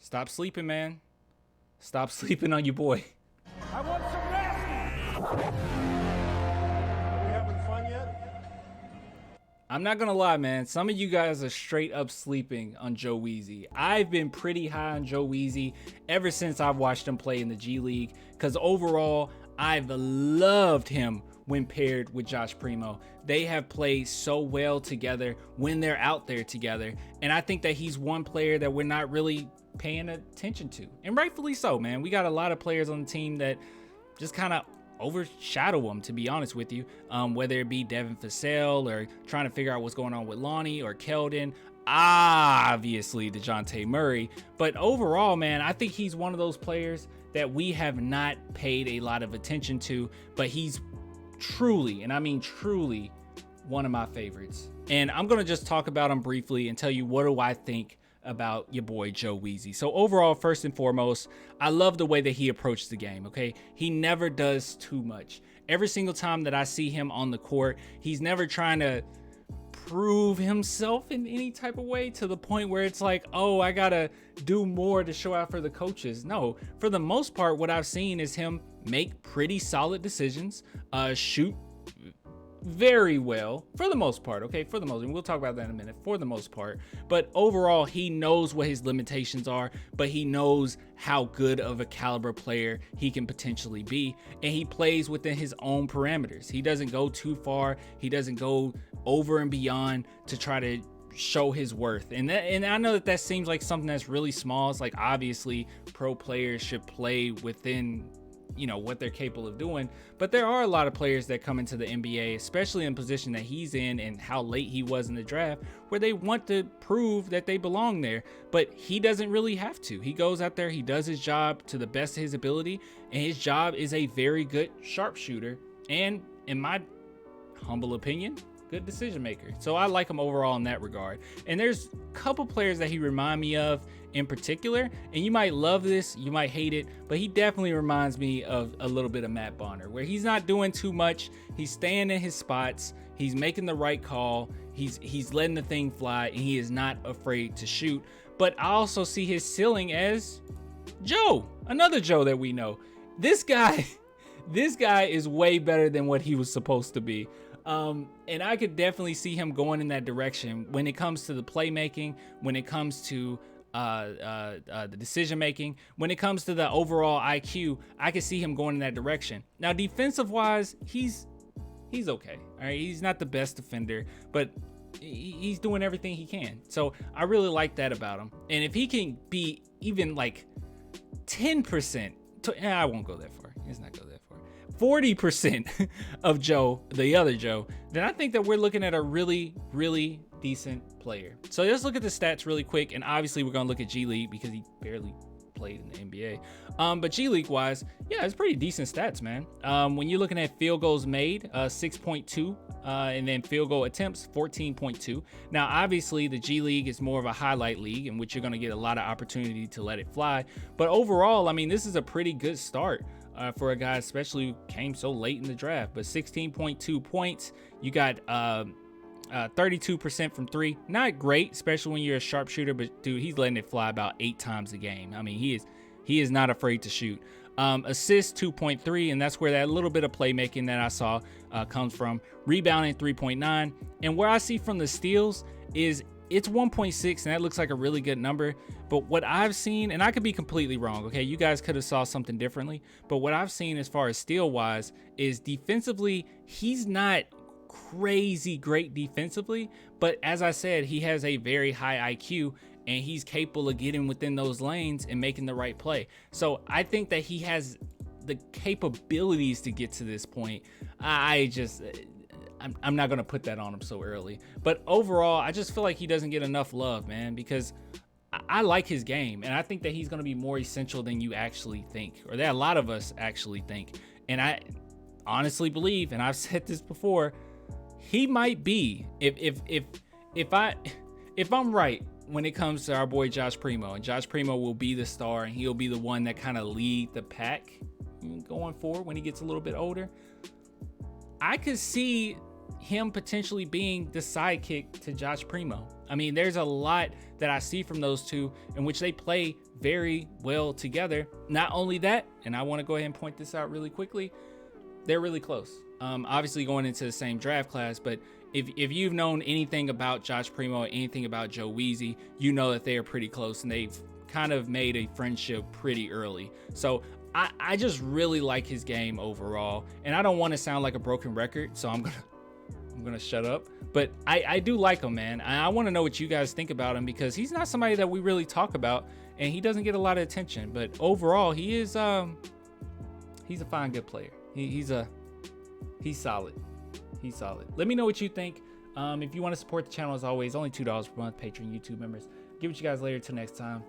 Stop sleeping, man. Stop sleeping on your boy. I want some rest. Are we having fun yet? I'm not gonna lie, man. Some of you guys are straight up sleeping on Joe Wieskamp. I've been pretty high on Joe Wieskamp ever since I've watched him play in the G League, because overall, I've loved him when paired with Josh Primo. They have played so well together when they're out there together, and I think that he's one player that we're not really paying attention to, and rightfully so, man. We got a lot of players on the team that just kind of overshadow him, to be honest with you, whether it be Devin Vassell or trying to figure out what's going on with Lonnie or Keldon, obviously DeJounte Murray. But overall, man, I think he's one of those players that we have not paid a lot of attention to, but he's truly, and I mean truly, one of my favorites. And I'm gonna just talk about him briefly and tell you what do I think about your boy Joe Wieskamp. So overall, first and foremost, I love the way that he approached the game. Okay, he never does too much. Every single time that I see him on the court, he's never trying to prove himself in any type of way to the point where it's like, oh, I gotta do more to show out for the coaches. No, for the most part, what I've seen is him make pretty solid decisions, shoot very well for the most part. Okay, for the most, and we'll talk about that in a minute. For the most part, but overall, he knows what his limitations are, but he knows how good of a caliber player he can potentially be, and he plays within his own parameters. He doesn't go too far. He doesn't go over and beyond to try to show his worth. And I know that seems like something that's really small. It's like, obviously pro players should play within, you know, what they're capable of doing, but there are a lot of players that come into the NBA, especially in the position that he's in and how late he was in the draft, where they want to prove that they belong there, but he doesn't really have to. He goes out there, he does his job to the best of his ability, and his job is a very good sharpshooter, and in my humble opinion, good decision maker. So I like him overall in that regard. And there's a couple players that he remind me of in particular, and you might love this, you might hate it, but he definitely reminds me of a little bit of Matt Bonner, where he's not doing too much. He's staying in his spots. He's making the right call. He's letting the thing fly, and he is not afraid to shoot. But I also see his ceiling as Joe, another Joe that we know. This guy is way better than what he was supposed to be. And I could definitely see him going in that direction when it comes to the playmaking, when it comes to the decision making, when it comes to the overall IQ. I could see him going in that direction. Now, defensive wise, he's okay. All right, he's not the best defender, but he's doing everything he can. So I really like that about him. And if he can be even like 10%, I won't go that far. Let's not go that far. 40% of Joe, the other Joe, then I think that we're looking at a really, really decent player. So let's look at the stats really quick, and obviously we're gonna look at G League because he barely played in the NBA. But G League wise, yeah, it's pretty decent stats, man. When you're looking at field goals made, 6.2, and then field goal attempts, 14.2. Now, obviously, the G League is more of a highlight league in which you're gonna get a lot of opportunity to let it fly. But overall, I mean, this is a pretty good start for a guy, especially who came so late in the draft. But 16.2 points. You got 32% from three. Not great, especially when you're a sharpshooter, but dude, he's letting it fly about 8 times a game. I mean, he is not afraid to shoot. Assists 2.3, and that's where that little bit of playmaking that I saw comes from. Rebounding 3.9, and where I see from the steals is it's 1.6, and that looks like a really good number. But what I've seen, and I could be completely wrong, okay, you guys could have saw something differently, but what I've seen as far as steal wise is defensively, he's not crazy great defensively, but as I said, he has a very high IQ, and he's capable of getting within those lanes and making the right play. So I think that he has the capabilities to get to this point. I'm not going to put that on him so early, but overall, I just feel like he doesn't get enough love, man, because I like his game, and I think that he's going to be more essential than you actually think, or that a lot of us actually think. And I honestly believe, and I've said this before, he might be, if I'm right when it comes to our boy Josh Primo, and Josh Primo will be the star, and he'll be the one that kind of lead the pack going forward when he gets a little bit older. I could see him potentially being the sidekick to Josh Primo. I mean, there's a lot that I see from those two in which they play very well together. Not only that, and I want to go ahead and point this out really quickly, they're really close. Obviously going into the same draft class, but if you've known anything about Josh Primo or anything about Joe Wieskamp, you know that they are pretty close and they've kind of made a friendship pretty early. So I just really like his game overall, and I don't want to sound like a broken record, so I'm gonna shut up. But I do like him, man. I want to know what you guys think about him, because he's not somebody that we really talk about, and he doesn't get a lot of attention. But overall, he is he's a fine, good player. He's solid. He's solid. Let me know what you think. If you want to support the channel, as always, only $2 per month, Patreon, YouTube members. Give it you guys later. Till next time.